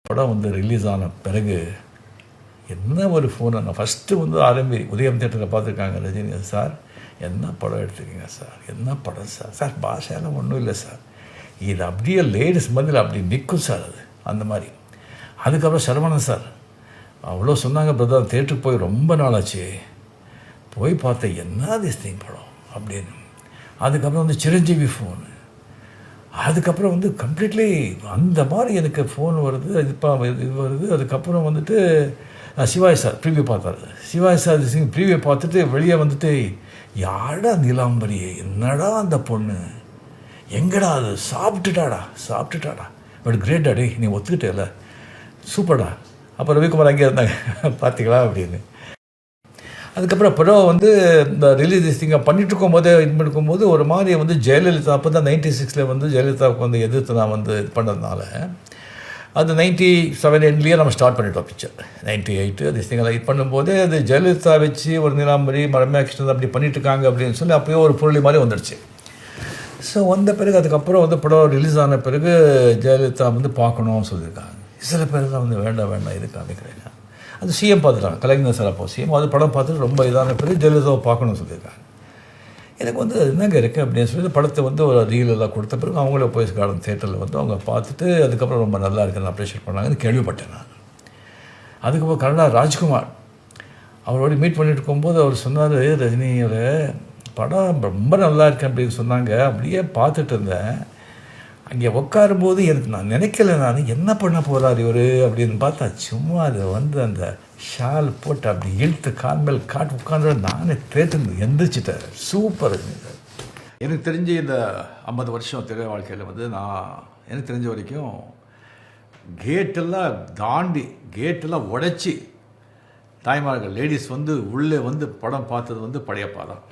படம் வந்து ரிலீஸ் ஆன பிறகு என்ன ஒரு ஃபோனை நான் ஃபஸ்ட்டு வந்து உதயம் தேட்டரில் பார்த்துருக்காங்க ரஜினி சார். என்ன படம் எடுத்துருக்கீங்க சார், என்ன படம் சார், சார் பாஷையெல்லாம் ஒன்றும் இல்லை சார், இது அப்படியே லேடிஸ் மதில் அப்படி நிற்கும் சார், அது அந்த மாதிரி. அதுக்கப்புறம் சரவணன் சார் அவ்வளோ சொன்னாங்க, பிரதர் தேட்டருக்கு போய் ரொம்ப நாளாச்சு, போய் பார்த்தேன் என்ன திஸ் திங் படம் அப்படின்னு. அதுக்கப்புறம் வந்து சிரஞ்சீவி ஃபோனு, அதுக்கப்புறம் வந்து கம்ப்ளீட்லி அந்த மாதிரி எனக்கு ஃபோன் வருது, இது வருது. அதுக்கப்புறம் வந்துட்டு சிவாய் சார் ப்ரீவியூ பார்த்தாரு. சிவாய் சார் ப்ரீவியூ பார்த்துட்டு வெளியே வந்துட்டு, யாடா நிலாம்பரி, என்னடா அந்த பொண்ணு, எங்கடா அது, சாப்பிட்டுட்டாடா, பட் கிரேட் டாடி, நீ ஒத்துக்கிட்டே சூப்பர்டா. அப்போ ரவிக்குமார் அங்கே இருந்தாங்க பார்த்தீங்களா அப்படின்னு. அதுக்கப்புறம் படம் வந்து இந்த ரிலீஸ் திங்க பண்ணிட்டு இருக்கும்போது இருக்கும்போது ஒரு மாதிரி வந்து ஜெயலலிதா அப்போ தான் 96 வந்து ஜெயலலிதாவுக்கு வந்து எதிர்த்து நான் வந்து இது பண்ணதுனால அது 97 எண்ட்லேயே நம்ம ஸ்டார்ட் பண்ணிட்டோம் பிக்சர். 98 அது திங்கெல்லாம் இது பண்ணும்போது அது ஜெயலலிதா வச்சு ஒரு நிலாம்பரி ரம்யா கிருஷ்ணன் அப்படி பண்ணிட்டுருக்காங்க அப்படின்னு சொல்லி அப்போயே ஒரு பொருளி மாதிரி வந்துடுச்சு. ஸோ வந்த பிறகு அதுக்கப்புறம் வந்து படம் ரிலீஸ் ஆன பிறகு ஜெயலலிதா வந்து பார்க்கணும்னு சொல்லியிருக்காங்க. சில பேர்லாம் வந்து வேண்டாம் இது காமிக்கிறேங்க. அது சிஎம் பார்த்துட்டாங்க, கலைஞர் சார் அப்போ சிஎம். அது படம் பார்த்துட்டு ரொம்ப இதான பிறகு ஜெயலலிதாவை பார்க்கணும்னு சொல்லியிருக்காங்க. எனக்கு வந்து என்னங்க இருக்குது அப்படின்னு சொல்லி படத்தை வந்து ஒரு ரீலெல்லாம் கொடுத்த பிறகு அவங்களே போய் கார்டன் தேட்டரில் வந்து அவங்க பார்த்துட்டு அதுக்கப்புறம் ரொம்ப நல்லா இருக்குன்னு அப்ரிஷியேட் பண்ணாங்கன்னு கேள்விப்பட்டேன் நான். அதுக்கப்புறம் கனடா ராஜ்குமார் அவரோட மீட் பண்ணிட்டு இருக்கும்போது அவர் சொன்னார், ரஜினியோட படம் ரொம்ப நல்லா இருக்கு அப்படின்னு சொன்னாங்க. அப்படியே பார்த்துட்டு இருந்தேன். அங்கே உட்காரும்போது எனக்கு நான் நினைக்கல, நான் என்ன பண்ண போகிறார் இவர் அப்படின்னு பார்த்தா, சும்மா அதை வந்து அந்த ஷால் போட்டு அப்படி இழுத்து கான்மேல் காட்டு உட்காந்து நானே தேட்டு எந்திரிச்சிட்டேன். சூப்பர். எனக்கு தெரிஞ்சு இந்த 50 வருஷம் திரை வாழ்க்கையில் வந்து எனக்கு தெரிஞ்ச வரைக்கும் கேட்டெல்லாம் தாண்டி கேட்டெல்லாம் உடைச்சி தாய்மார்கள் லேடிஸ் வந்து உள்ளே வந்து படம் பார்த்தது வந்து படையப்பா தான்.